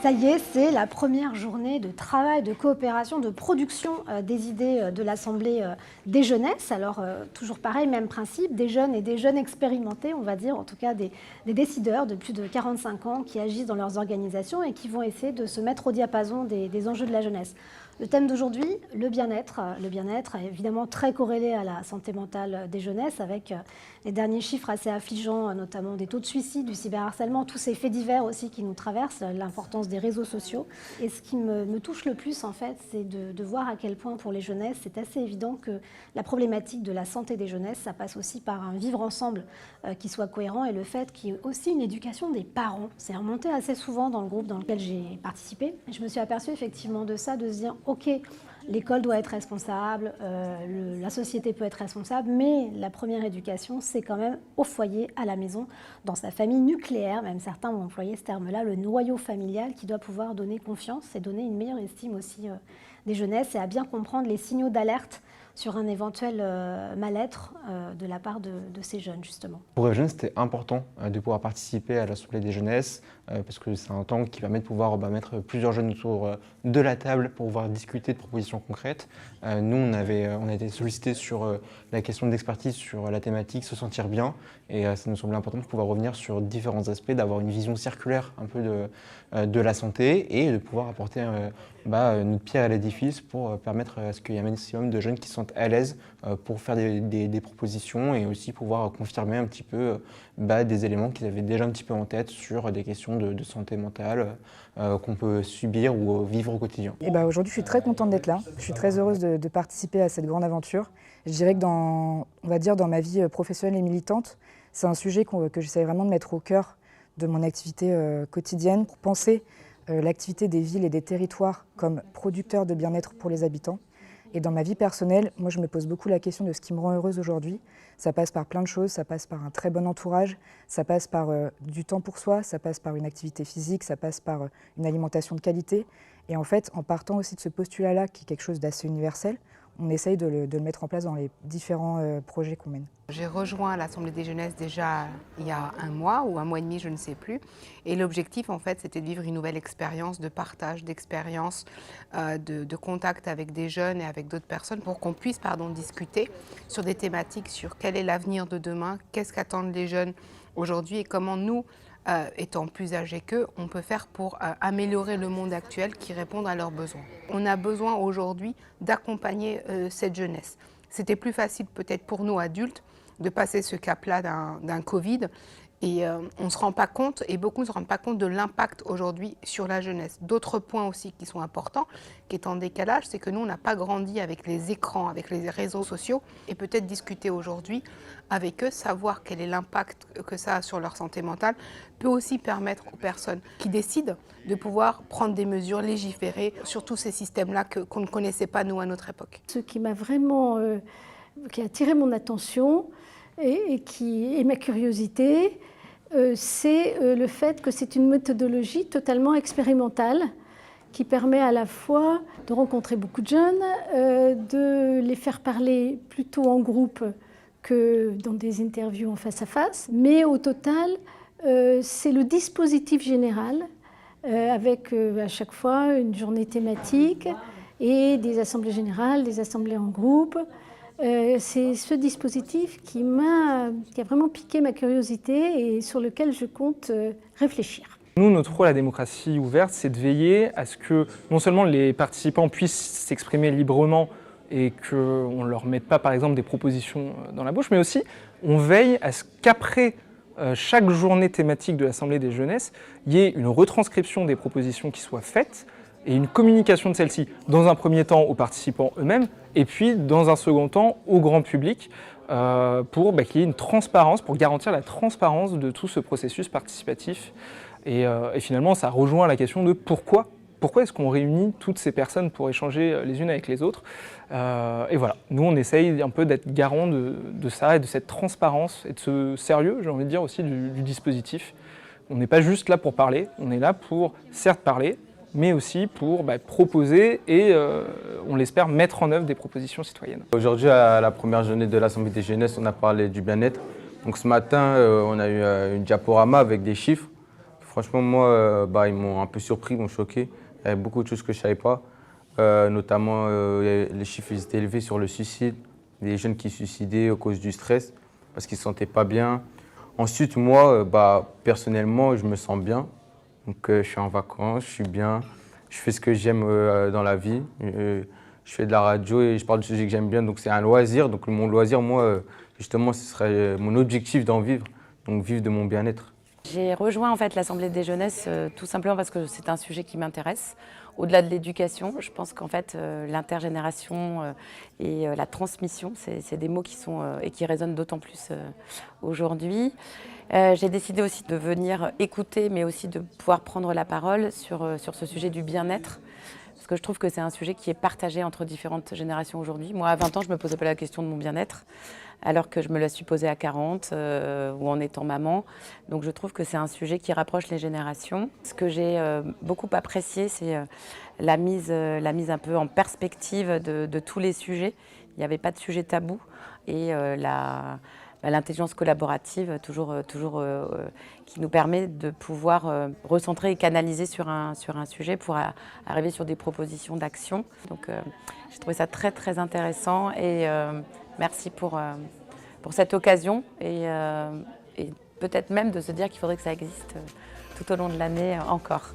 Ça y est, c'est la première journée de travail, de coopération, de production des idées de l'Assemblée des jeunesses. Alors, toujours pareil, même principe, des jeunes et des jeunes expérimentés, on va dire, en tout cas des décideurs de plus de 45 ans qui agissent dans leurs organisations et qui vont essayer de se mettre au diapason des enjeux de la jeunesse. Le thème d'aujourd'hui, le bien-être. Le bien-être est évidemment très corrélé à la santé mentale des jeunesses, avec les derniers chiffres assez affligeants, notamment des taux de suicide, du cyberharcèlement, tous ces faits divers aussi qui nous traversent, l'importance des réseaux sociaux. Et ce qui me touche le plus, en fait, c'est de voir à quel point pour les jeunesses, c'est assez évident que la problématique de la santé des jeunesses, ça passe aussi par un vivre ensemble qui soit cohérent et le fait qu'il y ait aussi une éducation des parents. C'est remonté assez souvent dans le groupe dans lequel j'ai participé. Et je me suis aperçue effectivement de ça, de se dire ok, l'école doit être responsable, la société peut être responsable, mais la première éducation, c'est quand même au foyer, à la maison, dans sa famille nucléaire, même certains ont employé ce terme-là, le noyau familial qui doit pouvoir donner confiance et donner une meilleure estime aussi des jeunesses et à bien comprendre les signaux d'alerte sur un éventuel mal-être de la part de ces jeunes, justement. Pour les jeunes, c'était important de pouvoir participer à l'Assemblée des jeunesses parce que c'est un temps qui permet de pouvoir mettre plusieurs jeunes autour de la table pour pouvoir discuter de propositions concrètes. Nous, on a été sollicités sur la question d'expertise sur la thématique se sentir bien et ça nous semblait important de pouvoir revenir sur différents aspects, d'avoir une vision circulaire un peu de la santé et de pouvoir apporter notre pierre à l'édifice pour permettre à ce qu'il y ait un maximum de jeunes qui se sentent à l'aise pour faire des propositions et aussi pouvoir confirmer un petit peu des éléments qu'ils avaient déjà un petit peu en tête sur des questions de santé mentale qu'on peut subir ou vivre au quotidien. Et aujourd'hui, je suis très contente d'être là. Je suis très heureuse de participer à cette grande aventure. Je dirais que dans ma vie professionnelle et militante, c'est un sujet que j'essaie vraiment de mettre au cœur de mon activité quotidienne pour penser l'activité des villes et des territoires comme producteurs de bien-être pour les habitants. Et dans ma vie personnelle, moi je me pose beaucoup la question de ce qui me rend heureuse aujourd'hui. Ça passe par plein de choses, ça passe par un très bon entourage, ça passe par du temps pour soi, ça passe par une activité physique, ça passe par une alimentation de qualité. Et en fait, en partant aussi de ce postulat-là, qui est quelque chose d'assez universel, on essaye de le mettre en place dans les différents projets qu'on mène. J'ai rejoint l'Assemblée des jeunesses déjà il y a 1 mois ou 1 mois et demi, je ne sais plus. Et l'objectif, en fait, c'était de vivre une nouvelle expérience de partage, d'expérience, de contact avec des jeunes et avec d'autres personnes pour qu'on puisse discuter sur des thématiques, sur quel est l'avenir de demain, qu'est-ce qu'attendent les jeunes aujourd'hui et comment nous, étant plus âgés qu'eux, on peut faire pour améliorer le monde actuel qui réponde à leurs besoins. On a besoin aujourd'hui d'accompagner cette jeunesse. C'était plus facile peut-être pour nous adultes de passer ce cap-là d'un Covid et on ne se rend pas compte, et beaucoup ne se rendent pas compte de l'impact aujourd'hui sur la jeunesse. D'autres points aussi qui sont importants, qui est en décalage, c'est que nous, on n'a pas grandi avec les écrans, avec les réseaux sociaux, et peut-être discuter aujourd'hui avec eux, savoir quel est l'impact que ça a sur leur santé mentale, peut aussi permettre aux personnes qui décident de pouvoir prendre des mesures, légiférer sur tous ces systèmes-là qu'on ne connaissait pas, nous, à notre époque. Ce qui m'a vraiment qui a attiré mon attention et ma curiosité, c'est le fait que c'est une méthodologie totalement expérimentale qui permet à la fois de rencontrer beaucoup de jeunes, de les faire parler plutôt en groupe que dans des interviews en face à face. Mais au total, c'est le dispositif général avec à chaque fois une journée thématique et des assemblées générales, des assemblées en groupe. C'est ce dispositif qui a vraiment piqué ma curiosité et sur lequel je compte réfléchir. Nous, notre rôle à la démocratie ouverte, c'est de veiller à ce que non seulement les participants puissent s'exprimer librement et qu'on ne leur mette pas, par exemple, des propositions dans la bouche, mais aussi on veille à ce qu'après chaque journée thématique de l'Assemblée des jeunesses, il y ait une retranscription des propositions qui soient faites et une communication de celles-ci, dans un premier temps aux participants eux-mêmes, et puis dans un second temps au grand public, pour qu'il y ait une transparence, pour garantir la transparence de tout ce processus participatif. Et finalement, ça rejoint la question de pourquoi est-ce qu'on réunit toutes ces personnes pour échanger les unes avec les autres. Et voilà, nous on essaye un peu d'être garant de ça, et de cette transparence, et de ce sérieux, j'ai envie de dire aussi, du dispositif. On n'est pas juste là pour parler, on est là pour certes parler, mais aussi pour proposer et, on l'espère, mettre en œuvre des propositions citoyennes. Aujourd'hui, à la première journée de l'Assemblée des jeunesses, on a parlé du bien-être. Donc ce matin, on a eu une diaporama avec des chiffres. Franchement, moi, ils m'ont un peu surpris, ils m'ont choqué. Il y avait beaucoup de choses que je ne savais pas. Notamment, les chiffres ils étaient élevés sur le suicide. Des jeunes qui se suicidaient à cause du stress, parce qu'ils ne se sentaient pas bien. Ensuite, moi, personnellement, je me sens bien. Donc, je suis en vacances, je suis bien. Je fais ce que j'aime dans la vie. Je fais de la radio et je parle de sujets que j'aime bien. Donc, c'est un loisir. Donc, mon loisir, moi, justement, ce serait mon objectif d'en vivre. Donc, vivre de mon bien-être. J'ai rejoint en fait l'Assemblée des jeunesses tout simplement parce que c'est un sujet qui m'intéresse. Au-delà de l'éducation, je pense qu'en fait l'intergénération et la transmission, c'est des mots qui sont et qui résonnent d'autant plus aujourd'hui. J'ai décidé aussi de venir écouter, mais aussi de pouvoir prendre la parole sur ce sujet du bien-être. Parce que je trouve que c'est un sujet qui est partagé entre différentes générations aujourd'hui. Moi, à 20 ans, je ne me posais pas la question de mon bien-être, alors que je me la suis posée à 40 ou en étant maman. Donc je trouve que c'est un sujet qui rapproche les générations. Ce que j'ai beaucoup apprécié, c'est la mise un peu en perspective de tous les sujets. Il n'y avait pas de sujet tabou et l'intelligence collaborative, toujours qui nous permet de pouvoir recentrer et canaliser sur un sujet pour arriver sur des propositions d'action. Donc j'ai trouvé ça très très intéressant et merci pour cette occasion et peut-être même de se dire qu'il faudrait que ça existe tout au long de l'année encore.